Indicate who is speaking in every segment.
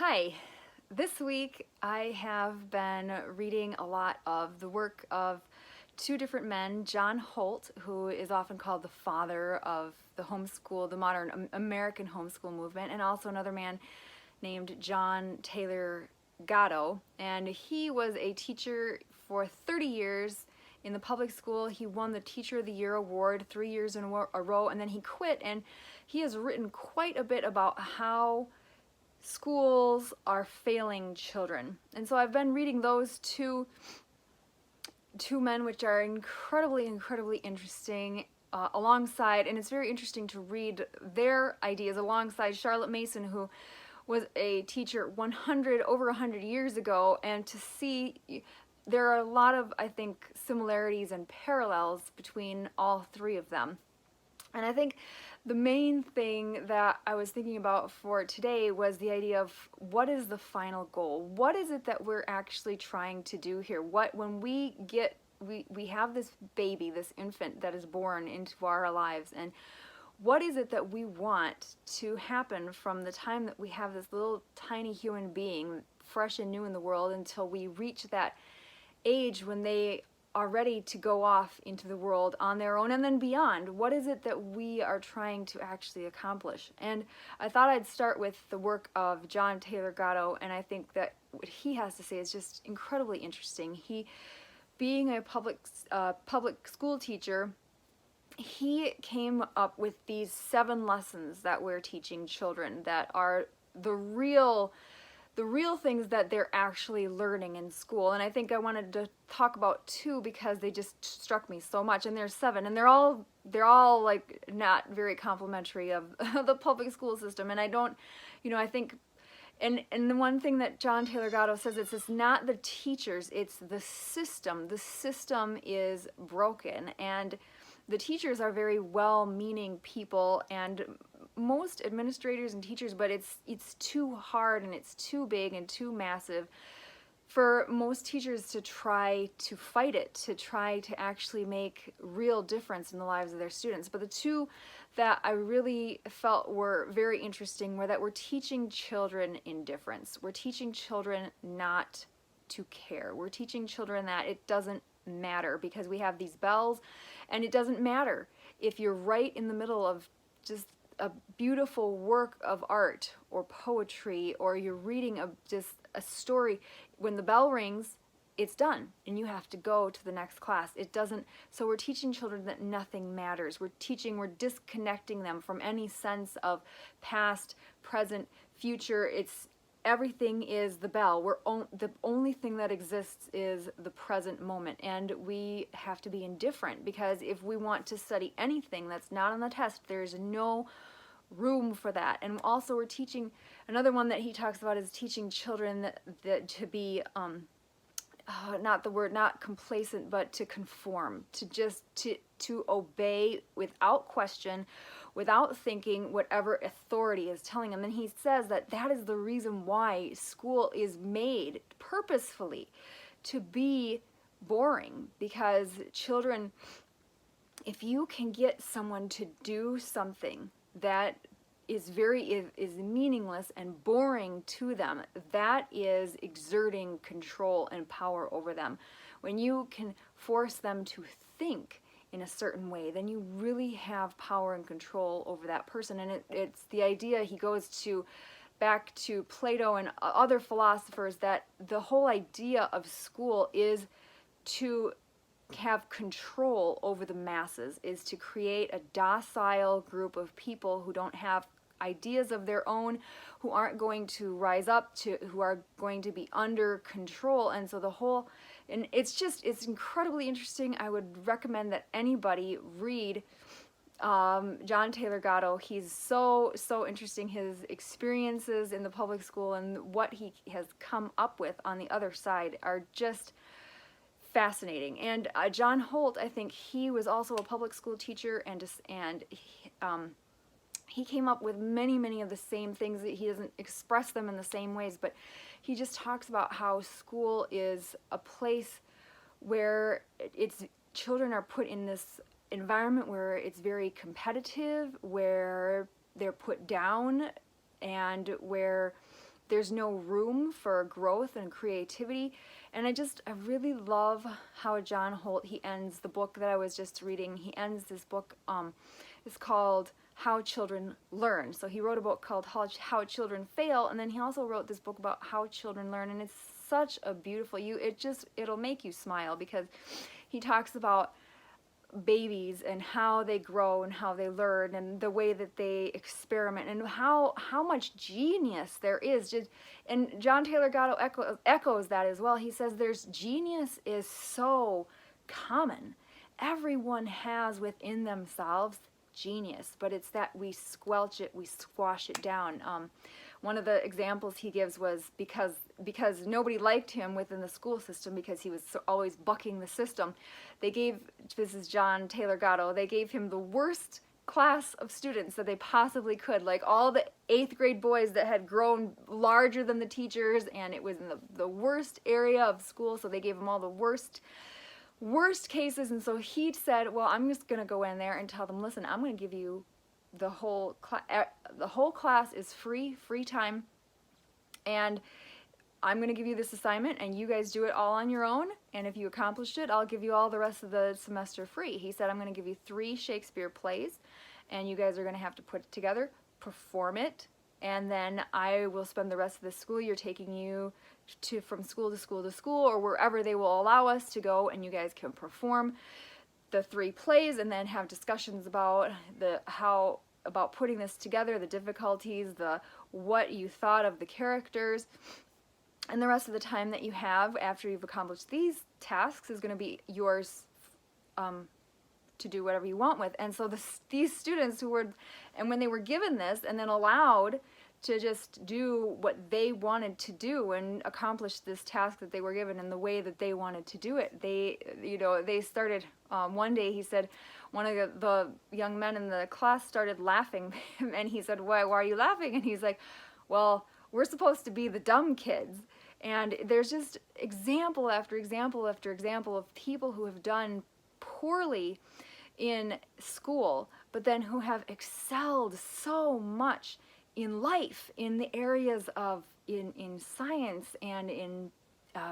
Speaker 1: Hi. This week I have been reading a lot of the work of two different men, John Holt, who is often called the father of the homeschool, the modern American homeschool movement, and also another man named John Taylor Gatto. And he was a teacher for 30 years in the public school. He won the Teacher of the Year award 3 years in a row, and then he quit. And he has written quite a bit about how schools are failing children. And so I've been reading those two men, which are incredibly interesting, alongside, and it's very interesting to read their ideas alongside Charlotte Mason, who was a teacher over 100 years ago, and to see there are a lot of, I think, similarities and parallels between all three of them. And I think the main thing that I was thinking about for today was the idea of what is the final goal? What is it that we're actually trying to do here? When we have this baby, this infant that is born into our lives, and what is it that we want to happen from the time that we have this little tiny human being fresh and new in the world until we reach that age when they are ready to go off into the world on their own and then beyond? What is it that we are trying to actually accomplish? And I thought I'd start with the work of John Taylor Gatto, and I think that what he has to say is just incredibly interesting. He, being a public school teacher, he came up with these 7 lessons that we're teaching children that are the real things that they're actually learning in school. And I think I wanted to talk about 2 because they just struck me so much. And there's 7, and they're all like not very complimentary of the public school system. And I don't, I think, and the one thing that John Taylor Gatto says is it's not the teachers, it's the system. The system is broken, and the teachers are very well-meaning people, and most administrators and teachers, but it's too hard and it's too big and too massive for most teachers to try to fight it, to try to actually make real difference in the lives of their students. But the 2 that I really felt were very interesting were that we're teaching children indifference. We're teaching children not to care. We're teaching children that it doesn't matter because we have these bells, and it doesn't matter if you're right in the middle of just a beautiful work of art or poetry, or you're reading just a story. When the bell rings, it's done and you have to go to the next class. It doesn't. So we're teaching children that nothing matters. We're disconnecting them from any sense of past, present, future. Everything is the bell. The only thing that exists is the present moment, and we have to be indifferent, because if we want to study anything that's not on the test, there's no room for that. And also we're teaching, another one that he talks about is teaching children that to be not complacent, but to conform, to obey without question, without thinking, whatever authority is telling them. And he says that is the reason why school is made purposefully to be boring, because children, if you can get someone to do something that is meaningless and boring to them, that is exerting control and power over them. When you can force them to think in a certain way, then you really have power and control over that person. And it's the idea, he goes back to Plato and other philosophers, that the whole idea of school is to have control over the masses, is to create a docile group of people who don't have ideas of their own, who aren't going to rise up, who are going to be under control. And so it's incredibly interesting. I would recommend that anybody read John Taylor Gatto. He's so interesting. His experiences in the public school and what he has come up with on the other side are just fascinating. And John Holt, I think he was also a public school teacher, and he came up with many of the same things. That he doesn't express them in the same ways, but he just talks about how school is a place where children are put in this environment where it's very competitive, where they're put down, and where there's no room for growth and creativity. And I really love how John Holt, he ends the book that I was just reading. He ends this book, it's called How Children Learn. So he wrote a book called How Children Fail, and then he also wrote this book about how children learn, and it's such a beautiful, it'll make you smile, because he talks about babies and how they grow and how they learn and the way that they experiment and how much genius there is. And John Taylor Gatto echoes that as well. He says there's genius is so common. Everyone has within themselves genius, but it's that we squelch it, we squash it down. One of the examples he gives was because nobody liked him within the school system because he was always bucking the system. This is John Taylor Gatto, they gave him the worst class of students that they possibly could, like all the 8th grade boys that had grown larger than the teachers, and it was in the worst area of school, so they gave him all the worst cases. And so he said, well, I'm just going to go in there and tell them, listen, I'm going to give you the whole class is free time, and I'm going to give you this assignment, and you guys do it all on your own, and if you accomplished it, I'll give you all the rest of the semester free. He said, I'm going to give you 3 Shakespeare plays, and you guys are going to have to put it together, perform it, and then I will spend the rest of the school year taking you from school to school to school, or wherever they will allow us to go, and you guys can perform the 3 plays and then have discussions about about putting this together, the difficulties, what you thought of the characters. And the rest of the time that you have after you've accomplished these tasks is going to be yours to do whatever you want with. And so these students and when they were given this and then allowed to just do what they wanted to do and accomplish this task that they were given in the way that they wanted to do it, they started, one day he said, one of the young men in the class started laughing, and he said, why are you laughing? And he's like, well, we're supposed to be the dumb kids. And there's just example after example after example of people who have done poorly in school, but then who have excelled so much in life, in the areas of, in science and in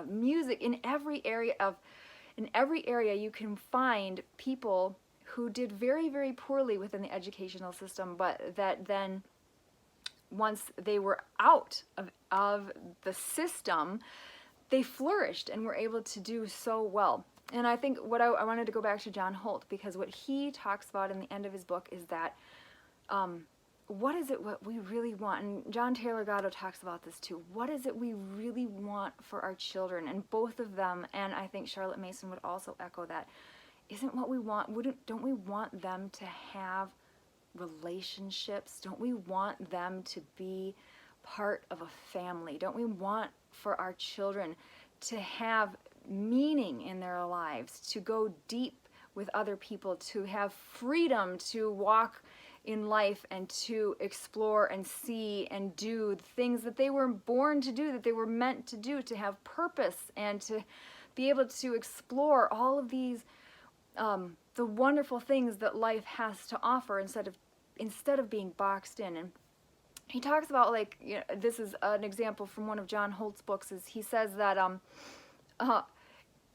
Speaker 1: music, in every area you can find people who did very, very poorly within the educational system, but that then once they were out of the system, they flourished and were able to do so well. And I think what I wanted to go back to John Holt, because what he talks about in the end of his book is that what is it what we really want? And John Taylor Gatto talks about this too. What is it we really want for our children? And both of them, and I think Charlotte Mason would also echo that, isn't what we want, don't we want them to have relationships? Don't we want them to be part of a family? Don't we want for our children to have meaning in their lives, to go deep with other people, to have freedom to walk in life and to explore and see and do the things that they were born to do, that they were meant to do, to have purpose and to be able to explore all of these the wonderful things that life has to offer instead of being boxed in. And he talks about, like, this is an example from one of John Holt's books, is he says that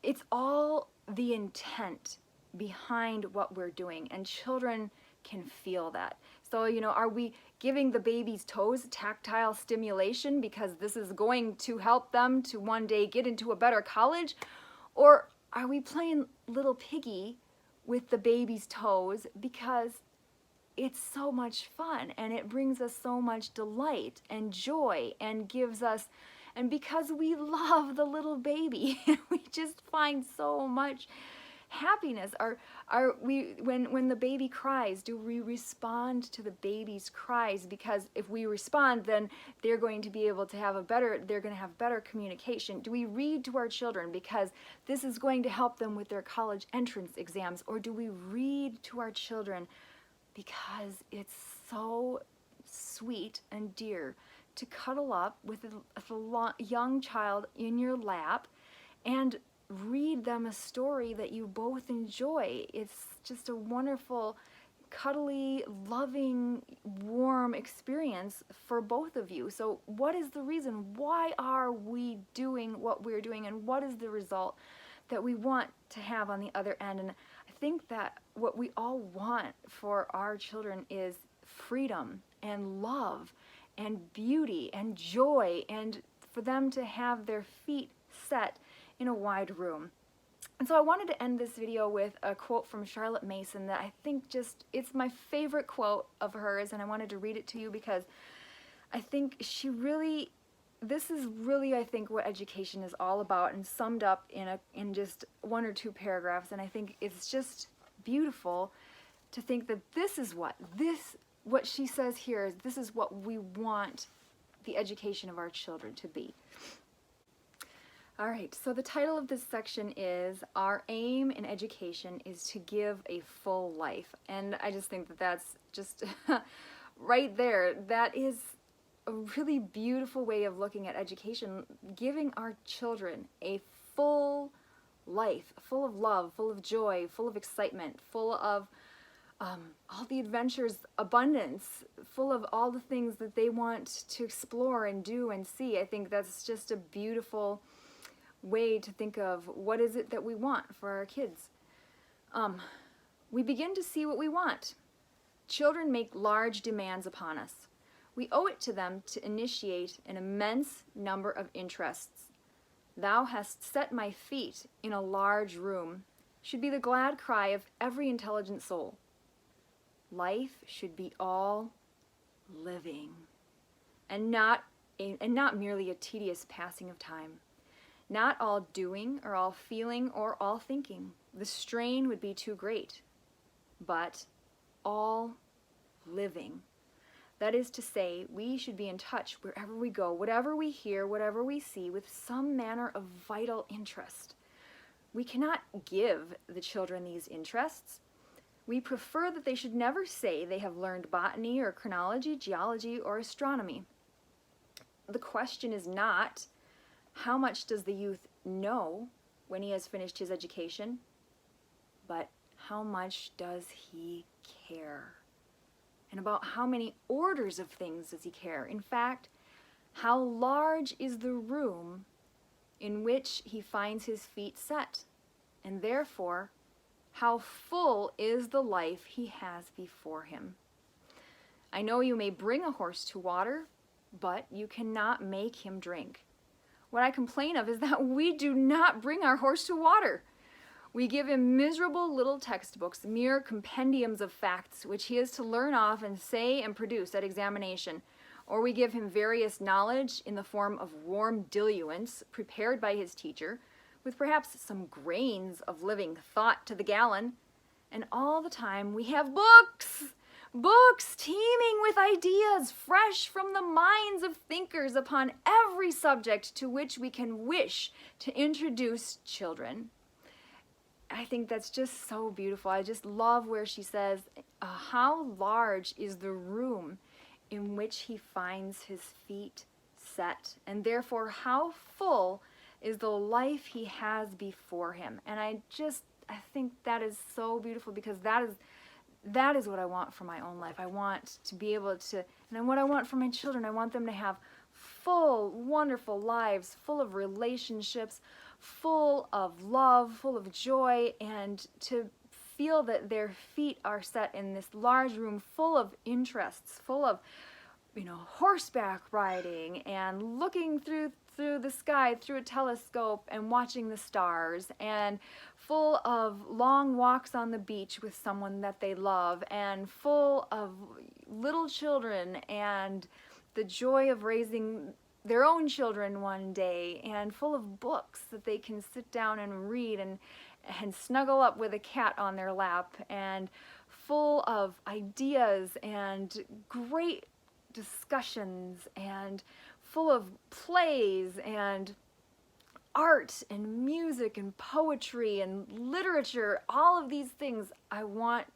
Speaker 1: it's all the intent behind what we're doing, and children can feel that. So, are we giving the baby's toes tactile stimulation because this is going to help them to one day get into a better college? Or are we playing little piggy with the baby's toes because it's so much fun and it brings us so much delight and joy and gives us, and because we love the little baby, we just find so much happiness. When the baby cries, do we respond to the baby's cries? Because if we respond, then they're going to be able to have better communication. Do we read to our children because this is going to help them with their college entrance exams? Or do we read to our children because it's so sweet and dear to cuddle up with a young child in your lap and read them a story that you both enjoy? It's just a wonderful cuddly, loving, warm experience for both of you. So what is the reason? Why are we doing what we're doing, and what is the result that we want to have on the other end? And I think that what we all want for our children is freedom and love and beauty and joy, and for them to have their feet set in a wide room. And so I wanted to end this video with a quote from Charlotte Mason that I think it's my favorite quote of hers, and I wanted to read it to you because I think this is really, I think, what education is all about, and summed up in just one or two paragraphs. And I think it's just beautiful to think that what she says here is this is what we want the education of our children to be. All right, so the title of this section is Our Aim in Education is to Give a Full Life. And I just think that that's just right there. That is a really beautiful way of looking at education, giving our children a full life, full of love, full of joy, full of excitement, full of all the adventures, abundance, full of all the things that they want to explore and do and see. I think that's just a beautiful way to think of what is it that we want for our kids. We begin to see what we want. Children make large demands upon us. We owe it to them to initiate an immense number of interests. Thou hast set my feet in a large room should be the glad cry of every intelligent soul. Life should be all living, and not merely a tedious passing of time. Not all doing, or all feeling, or all thinking. The strain would be too great. But all living. That is to say, we should be in touch wherever we go, whatever we hear, whatever we see, with some manner of vital interest. We cannot give the children these interests. We prefer that they should never say they have learned botany or chronology, geology, or astronomy. The question is not, how much does the youth know when he has finished his education, but how much does he care? And about how many orders of things does he care? In fact, how large is the room in which he finds his feet set? And therefore, how full is the life he has before him? I know you may bring a horse to water, but you cannot make him drink. What I complain of is that we do not bring our horse to water. We give him miserable little textbooks, mere compendiums of facts, which he is to learn off and say and produce at examination. Or we give him various knowledge in the form of warm diluents prepared by his teacher, with perhaps some grains of living thought to the gallon. And all the time we have books! Books teeming with ideas, fresh from the minds of thinkers upon every subject to which we can wish to introduce children. I think that's just so beautiful. I just love where she says, how large is the room in which he finds his feet set, and therefore how full is the life he has before him. And I think that is so beautiful, because that is what I want for my own life. I want to be able to, and what I want for my children, I want them to have full, wonderful lives, full of relationships, full of love, full of joy, and to feel that their feet are set in this large room full of interests, full of, horseback riding and looking through the sky through a telescope and watching the stars, and full of long walks on the beach with someone that they love, and full of little children and the joy of raising their own children one day, and full of books that they can sit down and read and snuggle up with a cat on their lap, and full of ideas and great discussions, and full of plays and art and music and poetry and literature. All of these things I want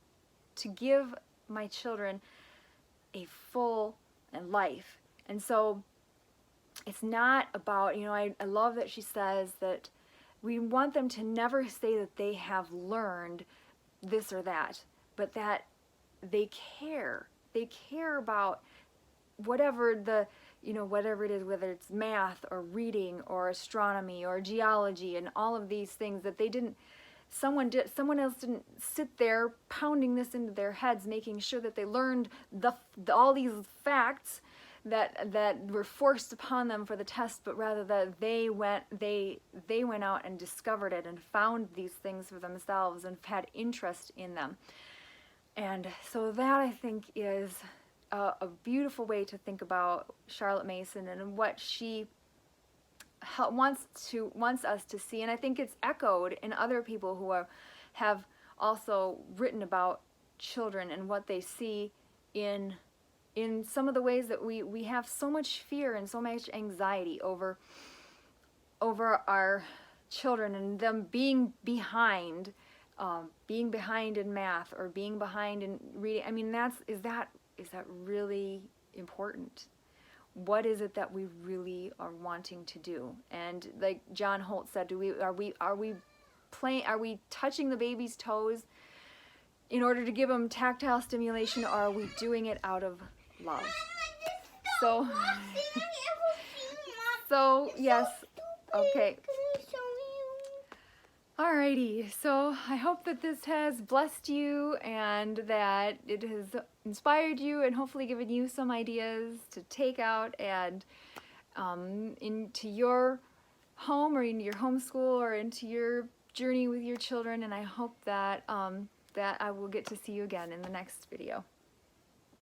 Speaker 1: to give my children a full life. And so it's not about, I love that she says that we want them to never say that they have learned this or that, but that they care. They care about whatever the, you know, whatever it is, whether it's math or reading or astronomy or geology and all of these things that they didn't, someone else didn't sit there pounding this into their heads, making sure that they learned all these facts that were forced upon them for the test, but rather that they went out and discovered it and found these things for themselves and had interest in them. And so that, I think, is a beautiful way to think about Charlotte Mason and what she wants us to see. And I think it's echoed in other people who have also written about children and what they see in some of the ways that we have so much fear and so much anxiety over our children and them being behind in math or being behind in reading. I mean, is that really important? What is it that we really are wanting to do? And like John Holt said, are we touching the baby's toes in order to give them tactile stimulation, or are we doing it out of love? So, so yes, okay. Alrighty, so I hope that this has blessed you and that it has inspired you and hopefully given you some ideas to take out and into your home or in your homeschool or into your journey with your children. And I hope that that I will get to see you again in the next video.